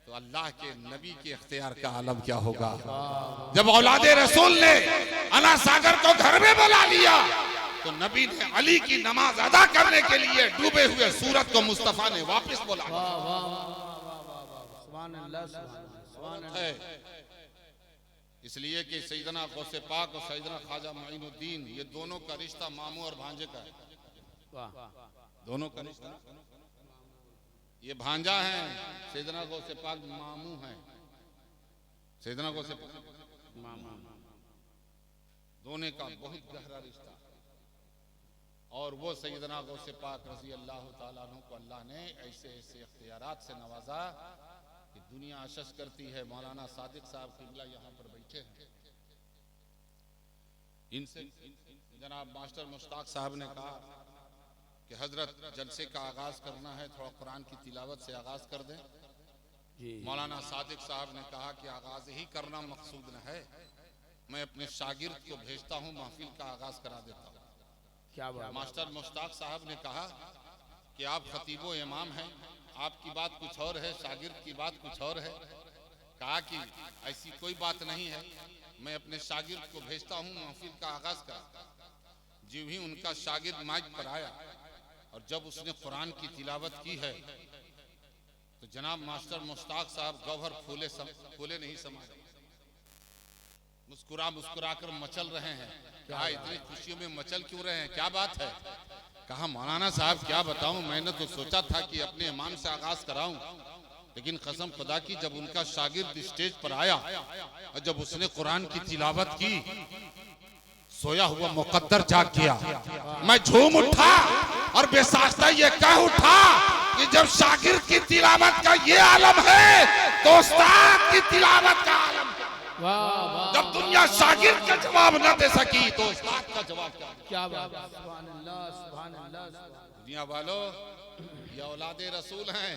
तो अल्लाह के नबी के इख्तियार का आलम क्या होगा। जब औलादे रसूल ने अना सागर को घर में बुला लिया तो नबी ने अली की नमाज अदा करने के लिए डूबे हुए सूरत को मुस्तफा ने वापस बुला है। इसलिए कि सैयदना गौसे पाक और सैयदना ख्वाजा मुईनुद्दीन, ये दोनों का रिश्ता मामू और भांजे का है। दोनों का रिश्ता, ये भांजा है, सैयदना गौसे पाक मामू है, सैयदना गौसे पाक मामू, दोनों का बहुत गहरा रिश्ता। और वो सैयदना गौसे पाक रज़ी अल्लाह ताला अन्हु को अल्लाह ने ऐसे ऐसे इख्तियारात से नवाजा कि दुनिया आशश करती है। मौलाना सादिक साहब किबला यहाँ पर बैठे हैं, इनसे जनाब मास्टर मुश्ताक साहब ने कहा कि हजरत जलसे का आगाज करना है, थोड़ा कुरान की तिलावत से आगाज कर दें। मौलाना सादिक साहब ने कहा कि आगाज ही करना मकसूद न है, मैं अपने शागिर्द को भेजता हूँ, महफिल का आगाज करा देता हूँ। क्या बात। मास्टर मुश्ताक साहब ने कहा कि आप खतीबो इमाम हैं, आपकी बात कुछ और है, शागिर्द की बात कुछ और है। कहा कि ऐसी कोई बात नहीं है, मैं अपने शागिर्द को भेजता हूँ, महफिल का आगाज करा। जो ही उनका शागिर्द माइक पर आया और जब उसने कुरान की तिलावत की है तो जनाब मास्टर मुश्ताक साहब गौहर फूले नहीं समा, मुस्कुरा मुस्कुरा कर मचल रहे हैं। कहा इतनी खुशियों में मचल क्यों रहे हैं, क्या बात है? कहा मौलाना साहब क्या बताऊं, मैंने तो सोचा था कि अपने इमाम से आगाज कराऊं, लेकिन कसम खुदा की जब उनका शागिर्द स्टेज पर आया और जब उसने कुरान की तिलावत की, सोया हुआ मुकद्दर जाग गया। मैं झूम उठा और बेसाख्ता ये कह उठा कि जब शागिर्द की तिलावत का ये आलम है तो उस्ताद की तिलावत का आलम। जब दुनिया शागिर्द का जवाब न दे सकी तो उस्ताद का जवाब क्या बात। दुनिया वालों, ये औलादे रसूल हैं।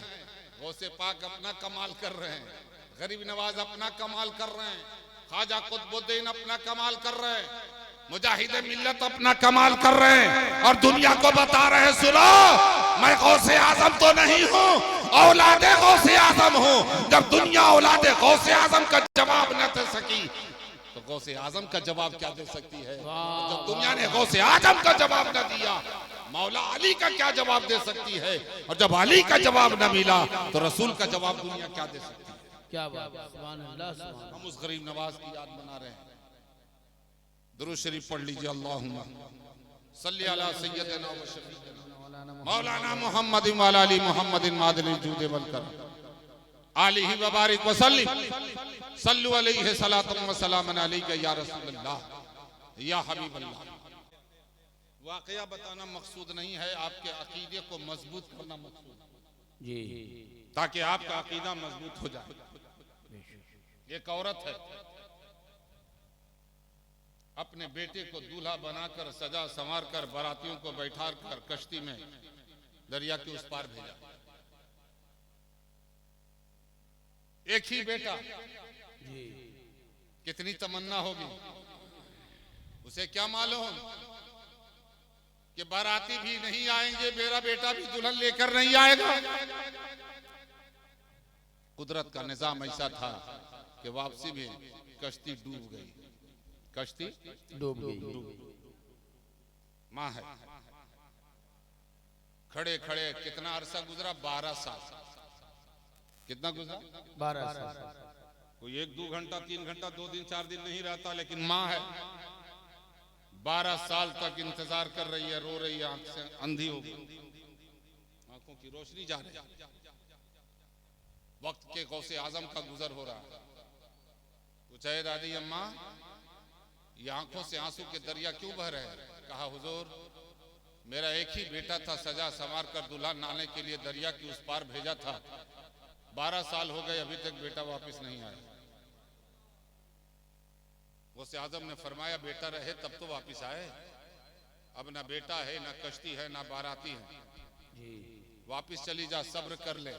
गौसे पाक अपना कमाल कर रहे हैं, गरीब नवाज अपना कमाल कर रहे हैं, ख्वाजा कुतुबुद्दीन अपना कमाल कर रहे हैं, मुजाहिद मिल्लत अपना कमाल कर रहे हैं और दुनिया को बता रहे हैं सुनो, मैं गौसे आजम तो नहीं हूँ, औलादे गौसे आजम हूँ। जब दुनिया औलादे गौसे आजम का जवाब न दे सकी तो गौसे आजम का जवाब क्या दे सकती है? जब दुनिया ने गौसे आजम का जवाब न दिया, मौला अली का क्या जवाब दे सकती है? और जब अली का जवाब न मिला तो रसूल का जवाब दुनिया क्या दे सकती है? क्या बात। हम उस गरीब नवाज की याद मना रहे हैं। दुरूद शरीफ पढ़ लीजिए, अल्लाहुम्मा सल्ली अला सय्यदना व शफीना मौलाना मुहम्मद व अली मुहम्मद मादिल जूद वल करम आलिहि व बारिक व सल्लिम सल्लु अलैहि सलातम व सलामन अलैका या रसूलल्लाह या हबीबल्लाह। वाकया बताना मकसूद नहीं है, आपके अकीदे को मजबूत करना मकसूद जी, ताकि आपका अकीदा मजबूत हो जाए। एक औरत है, अपने बेटे को दूल्हा बनाकर सजा संवार कर बारातियों को बैठा कर कश्ती में दरिया के उस पार भेजा। एक ही बेटा, कितनी तमन्ना होगी उसे, क्या मालूम कि बाराती भी नहीं आएंगे, मेरा बेटा भी दुल्हन लेकर नहीं आएगा। कुदरत का निजाम ऐसा था कि वापसी में कश्ती डूब गई, कश्ती डूब गई। मां है, खड़े खड़े कितना अरसा गुजरा, 12 साल। कितना गुजरा? 12 साल। कोई 1-2 घंटा 3 घंटा 2 दिन 4 दिन नहीं रहता, लेकिन मां है 12 साल तक इंतजार कर रही है, रो रही है, आंख से अंधी हो गई, आंखों की रोशनी जा रही है। वक्त के गौसे आजम का गुजर हो रहा है। पूछा, दादी अम्मा ये आंखों से आंसू के दरिया क्यों बह रहे हैं? कहा, हुजूर मेरा एक ही बेटा था, सजा संवार कर दुल्हन लाने के लिए दरिया की उस पार भेजा था, 12 साल हो गए, अभी तक बेटा वापस नहीं आया। गौसे आजम ने फरमाया, बेटा रहे तब तो वापस आए, अब ना बेटा है, ना कश्ती है, ना बाराती है, वापस चली जा, सब्र कर ले।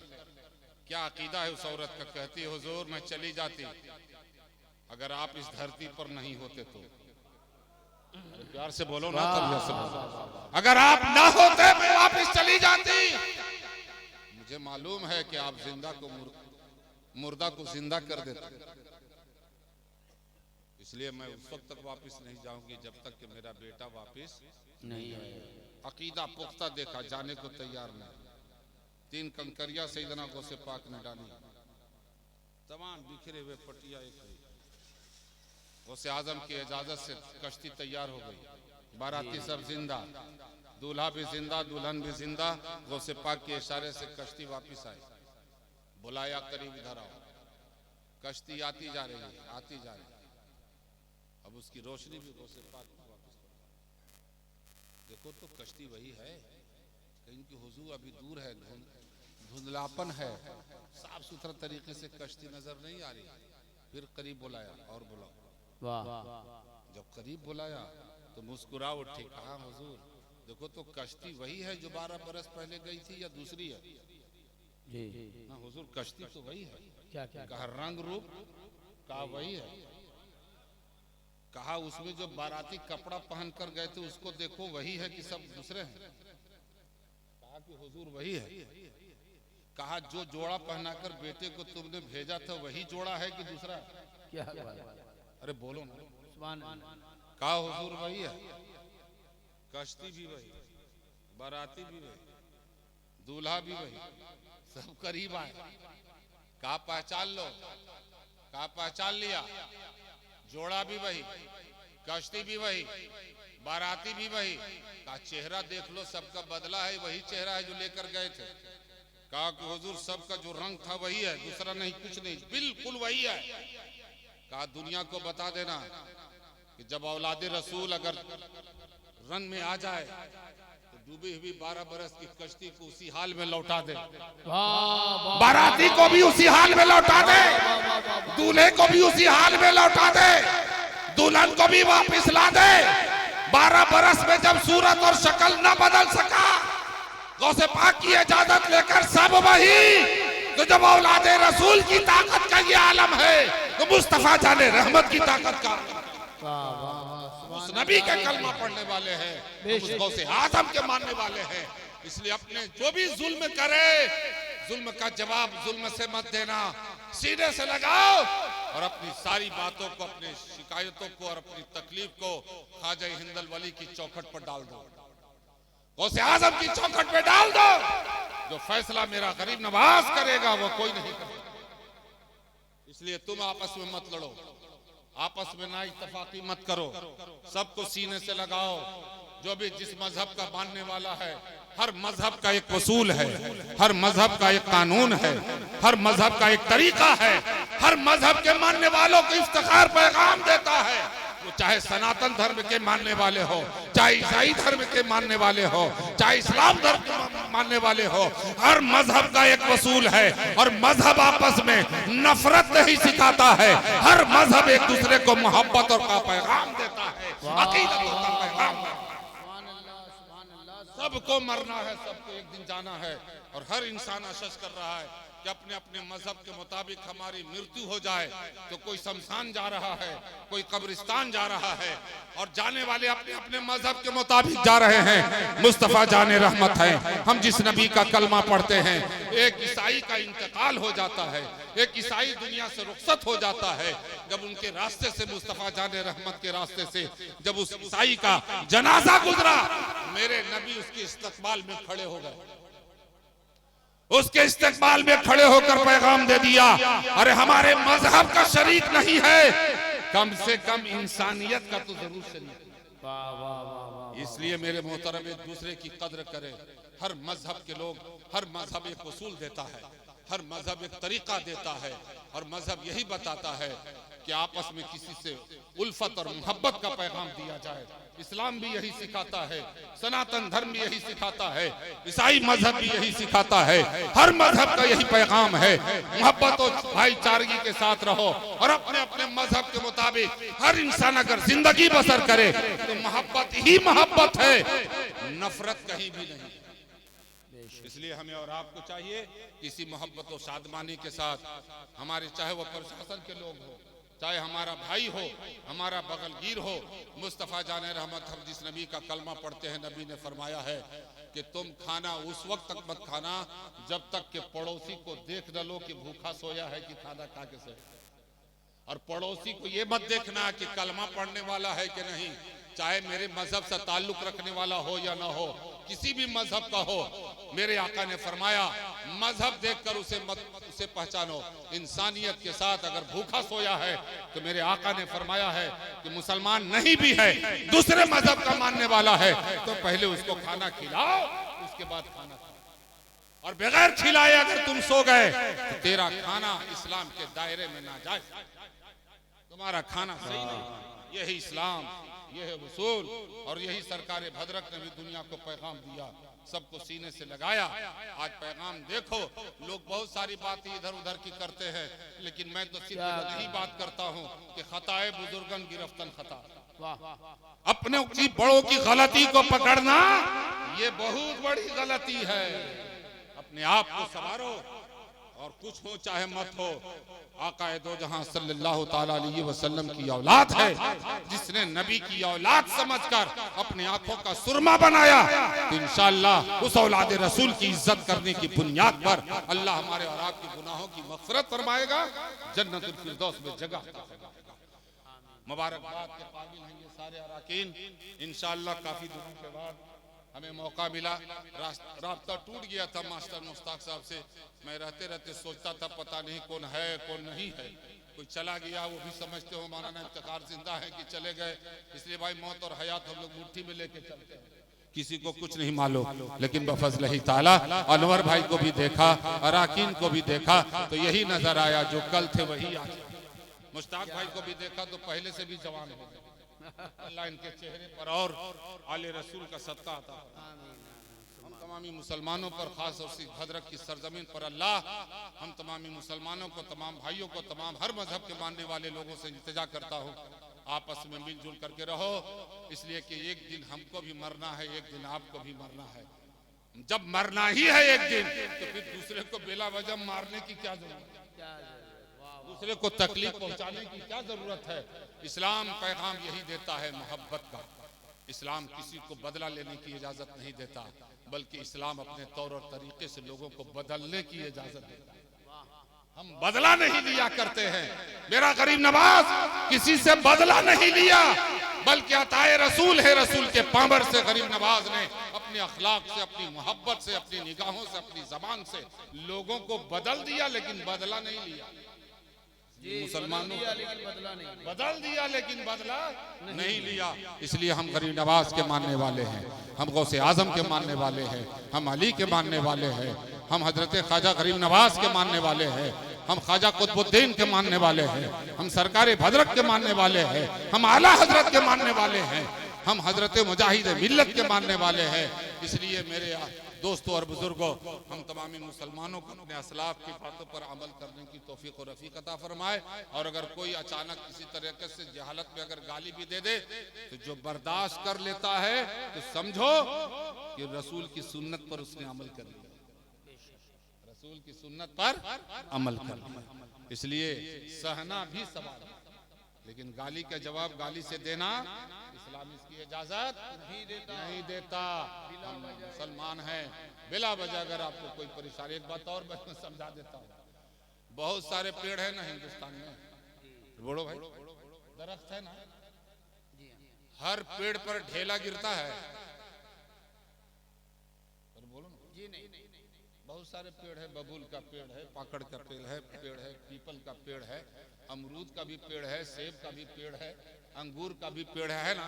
क्या अकीदा है उस औरत का? कहती है, हुजूर मैं चली जाती अगर आप इस धरती पर नहीं होते तो। प्यार से बोलो ना, तब से बोलो। अगर आप ना होते मैं वापस चली जाती। मुझे मालूम है कि आप जिंदा को मुर्दा को जिंदा कर देते, इसलिए मैं उस वक्त तक वापस नहीं जाऊंगी जब तक कि मेरा बेटा वापस नहीं आए। अकीदा पुख्ता देखा, जाने को तैयार नहीं। 3 कंकरिया सैयदना गौसे पाक ने डाली, तमाम बिखरे हुए पटिया एक हुई। गौसे आजम की इजाजत से कश्ती तैयार हो गई, बाराती सब जिंदा, दूल्हा भी जिंदा, दुल्हन भी जिंदा। गौसे पाक के इशारे से कश्ती वापस आई। बुलाया, करीब इधर आओ। कश्ती आती जा रही है, आती जा रही है। अब उसकी रोशनी भी गौसे पाक में वापस। देखो तो कश्ती वही है, कहीं की हुजूर अभी दूर है, धुंधलापन है, साफ सुथरा तरीके से कश्ती नजर नहीं आ रही। फिर करीब बुलाया और बुलाओ। जब करीब बुलाया तो मुस्कुरा उठी, कहा, हुजूर देखो तो कश्ती वही है जो 12 बरस पहले गई थी या दूसरी है? जी ना हुजूर, कश्ती तो वही है। क्या? कहा, रंग रूप का वही है। कहा, उसमें जो बाराती कपड़ा पहन कर गए थे उसको देखो, वही है कि सब दूसरे हैं? कहा कि हुजूर वही है। कहा, जो जोड़ा पहनाकर बेटे को तुमने भेजा था वही जोड़ा है कि दूसरा है? क्या? अरे बोलो ना। कहा, हुजूर वही है, कश्ती भी वही, बाराती भी वही, दूल्हा भी वही, सब करीब आए। कहा, पहचान लो। कहा, पहचान लिया। जोड़ा भी वही, कश्ती भी वही, बाराती भी वही। कहा, चेहरा देख लो, सबका बदला है, वही चेहरा है जो लेकर गए थे। कहा कि हुजूर सबका जो रंग था वही है, दूसरा नहीं, कुछ नहीं, बिल्कुल वही है। कहा, दुनिया को बता देना कि जब औलादे रसूल अगर रन में आ जाए तो डूबी हुई 12 बरस की कश्ती को उसी हाल में लौटा दे, बाराती को भी उसी हाल में लौटा दे, दूल्हे को भी उसी हाल में लौटा दे, दुल्हन को भी वापस ला दे। 12 बरस में जब सूरत और शक्ल न बदल सका, गौसे पाक की इजाजत लेकर सब वही। तो जब औलादे रसूल की ताकत का ये आलम है तो मुस्तफा जाने रहमत की ताकत का, उस नबी के कलमा पढ़ने वाले हैं, उस गौसे आजम के मानने वाले हैं। इसलिए अपने जो भी जुल्म करे, जुल्म का जवाब जुल्म से मत देना, सीने से लगाओ और अपनी सारी बातों को, अपनी शिकायतों को और अपनी तकलीफ को ख्वाजा हिंदल वली की चौखट पर डाल दो, गौसे आजम की चौखट पे डाल दो। जो फैसला मेरा गरीब नवाज करेगा वो कोई नहीं करेगा। इसलिए तुम आपस में मत लड़ो, आपस में ना इत्तेफाकी मत करो, सबको सीने से लगाओ। जो भी जिस मजहब का मानने वाला है, हर मजहब का एक उसूल है, हर मजहब का एक कानून है, हर मजहब का एक तरीका है, हर मजहब के मानने वालों को इफ्तिखार पैगाम देता है। वो चाहे सनातन धर्म के मानने वाले हो, चाहे ईसाई धर्म के मानने वाले हो, चाहे इस्लाम धर्म के मानने वाले हो, हर मजहब का एक वसूल है और मजहब आपस में नफरत नहीं सिखाता है। हर मजहब एक दूसरे को मोहब्बत और का पैगाम देता है, अकीदत का पैगाम। सबको मरना है, सबको एक दिन जाना है और हर इंसान आशीष कर रहा है कि अपने अपने मजहब के मुताबिक हमारी मृत्यु हो जाए। तो कोई शमशान जा रहा है, कोई कब्रिस्तान जा रहा है और जाने वाले अपने अपने मजहब के मुताबिक जा रहे हैं। मुस्तफा जाने रहमत है, हम जिस नबी का कलमा पढ़ते हैं, एक ईसाई का इंतकाल हो जाता है, एक ईसाई दुनिया से रुखसत हो जाता है। जब उनके रास्ते से, मुस्तफा जाने रहमत के रास्ते से जब उस ईसाई का जनाजा गुजरा, मेरे नबी उसके इस्तकबाल में खड़े हो गए, उसके इस्तकबाल में खड़े होकर पैगाम दे दिया, अरे हमारे मजहब का शरीक नहीं है, कम से कम इंसानियत का तो जरूर शरीक। इसलिए मेरे मोहतरम एक दूसरे की कद्र करें। हर मजहब के लोग, हर मजहब एक उसूल देता है, हर मजहब एक तरीका देता है और मजहब यही बताता है कि आपस में किसी से उल्फत और मोहब्बत का पैगाम दिया जाए। इस्लाम भी यही सिखाता है, सनातन धर्म भी यही सिखाता है, ईसाई मजहब भी यही सिखाता है। हर मजहब का यही पैगाम है, मोहब्बत और भाईचारगी के साथ रहो और अपने अपने मजहब के मुताबिक हर इंसान अगर जिंदगी बसर करे तो मोहब्बत ही मोहब्बत है, नफरत कहीं भी नहीं। इसलिए हमें और आपको चाहिए किसी मोहब्बत और सादमानी के साथ हमारे, चाहे वो प्रशासन के लोग हो, चाहे हमारा भाई हो, हमारा बगलगीर हो, मुस्तफा जाने रहमत, हम जिस नबी का कलमा पढ़ते हैं, नबी ने फरमाया है कि तुम खाना उस वक्त तक मत खाना जब तक कि पड़ोसी को देख न लो कि भूखा सोया है कि खाना खा के सोया। और पड़ोसी को ये मत देखना कि कलमा पढ़ने वाला है कि नहीं, चाहे मेरे मजहब से ताल्लुक रखने वाला हो या ना हो, किसी भी मजहब का हो। मेरे आका ने फरमाया मजहब देखकर उसे पहचानो। इंसानियत के साथ अगर भूखा सोया है तो मेरे आका ने फरमाया है कि मुसलमान नहीं भी है, दूसरे मजहब का मानने वाला है, तो पहले उसको खाना खिलाओ, उसके बाद खाना खाओ। और बगैर खिलाए अगर तुम सो गए तो तेरा खाना इस्लाम के दायरे में ना जाए, तुम्हारा खाना सही नहीं। यही इस्लाम, यह उसूल और यही सरकार भद्रक ने भी दुनिया को पैगाम दिया, सबको सीने से लगाया। आज पैगाम देखो, लोग बहुत सारी बातें इधर उधर की करते हैं, लेकिन मैं तो सिर्फ यही बात करता हूँ कि खताए बुजुर्गन गिरफ्तन खता, अपने बड़ों की गलती को पकड़ना ये बहुत बड़ी गलती है। अपने आप को संवारो और कुछ हो चाहे मत हो, आकाए दो जहां सल्लल्लाहु ताला अलैहि वसल्लम की औलाद है, जिसने नबी की औलाद समझकर अपने आंखों का सुरमा बनाया, तो इंशाअल्लाह उस औलाद रसूल की इज्जत करने की बुनियाद पर अल्लाह हमारे और आपके गुनाहों की मग़फ़िरत फरमाएगा, जन्नतुल फिरदौस में जगह। मुबारकबाद के काबिल हैं ये सारे अराकीन। इंशाअल्लाह काफी दिनों के बाद हमें मौका मिला, रास्ता टूट गया था मास्टर मुश्ताक साहब से। मैं रहते रहते सोचता था पता नहीं कौन है कौन नहीं है, कोई चला गया वो भी समझते हो मौलाना इफ्तिखार जिंदा है कि चले गए, इसलिए भाई मौत और हयात हम लोग मुट्ठी में लेके चलते हैं, किसी को कुछ नहीं मालूम। लेकिन बफज़्ल ताला अनवर भाई को भी देखा, अराकीन को भी देखा, तो यही नजर आया जो कल थे वही आज। मुश्ताक भाई को भी देखा तो पहले से भी जवान हो गए। अल्लाह इनके चेहरे पर और आले रसूल का सदका था। हम तमामी मुसलमानों पर, खास और भद्रक की सरजमीन पर अल्लाह हम तमामी मुसलमानों को, तमाम भाइयों को, तमाम हर मजहब के मानने वाले लोगों से इल्तिजा करता हूँ आपस में मिलजुल करके रहो, इसलिए कि एक दिन हमको भी मरना है, एक दिन आपको भी मरना है। जब मरना ही है एक दिन तो फिर दूसरे को बेला वजह मारने की क्या जरूरत है, दूसरे को तकलीफ पहुंचाने की क्या जरूरत है। इस्लाम पैगाम यही देता है मोहब्बत का। इस्लाम किसी को बदला लेने की इजाजत नहीं देता, बल्कि इस्लाम अपने तौर और तरीके से लोगों को बदलने की इजाजत देता है। हम बदला नहीं लिया करते हैं, मेरा गरीब नवाज किसी से बदला नहीं लिया, बल्कि अताए रसूल है, रसूल के पामर से गरीब नवाज ने अपने अखलाक से, अपनी मोहब्बत से, अपनी निगाहों से, अपनी जबान से लोगों को बदल दिया, लेकिन बदला नहीं लिया। मुसलमानों बदल दिया लेकिन बदला नहीं लिया। इसलिए हम गरीब नवाज के मानने वाले हैं, हम गौसे आजम के मानने वाले हैं, हम अली के मानने वाले हैं, हम हजरत ख्वाजा गरीब नवाज के मानने वाले हैं, हम ख्वाजा कुतुबुद्दीन के मानने वाले हैं, हम सरकार भद्रक के मानने वाले हैं, हम आला हजरत के मानने वाले हैं, हम हजरत मुजाहिद मिल्लत के मानने वाले हैं। इसलिए मेरे दोस्तों और बुजुर्गों, हम तमामी मुसलमानों को अपने असलाफ की बातों पर अमल करने की तौफीक और रफीक अता फरमाए। और अगर कोई अचानक किसी तरीके से जहालत में अगर गाली भी दे दे तो जो बर्दाश्त कर लेता है तो समझो कि रसूल की सुन्नत पर उसने अमल कर लिया, रसूल की सुन्नत पर अमल कर लिया। इसलिए सहना भी सवाल है, लेकिन गाली का जवाब गाली से देना इस्लाम इसकी इजाजत नहीं देता। हम मुसलमान हैं, बिला वजह अगर आपको कोई परेशानी, एक बात और मैं समझा देता हूँ, बहुत सारे पेड़ है ना हिंदुस्तान में, बोलो भाई, दरख्त है ना, हर पेड़ पर ढेला गिरता है, बोलो ना जी, नहीं बहुत सारे पेड़ है, बबूल का पेड़ है, पाकड़ का पेड़ है, पीपल का पेड़ है, अमरूद का भी पेड़ है, सेब का भी पेड़ है, अंगूर का भी पेड़ है ना,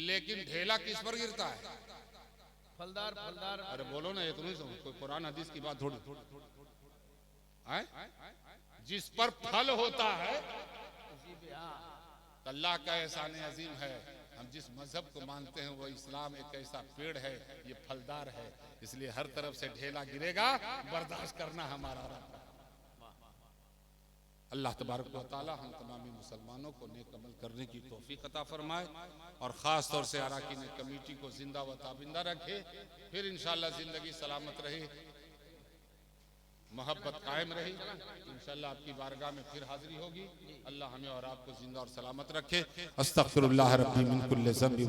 लेकिन ढेला किस पर गिरता है? फलदार फलदार। अरे बोलो ना, ये तो नहीं समझ, कोई कुरान हदीस की बात थोड़ी है। जिस पर फल होता है अल्लाह का एहसान अजीम है। हम जिस मजहब को मानते हैं वो इस्लाम एक ऐसा पेड़ है, ये फलदार है, इसलिए हर तरफ से ढेला गिरेगा, बर्दाश्त करना हमारा रब। अल्लाह तबारक व तआला हम तमामी मुसलमानों को नेक अमल करने की तौफीक अता फरमाए और ख़ास तौर से अराकीन कमेटी को जिंदा व ताबिंदा रखे। फिर इंशाअल्लाह ज़िंदगी सलामत रही, मोहब्बत कायम रही, इंशाअल्लाह आपकी बारगाह में फिर हाजिरी होगी। अल्लाह हमें और आपको जिंदा और सलामत रखे। अस्तगफिरुल्लाह रब्बी मिन कुल्लि ज़ंबि।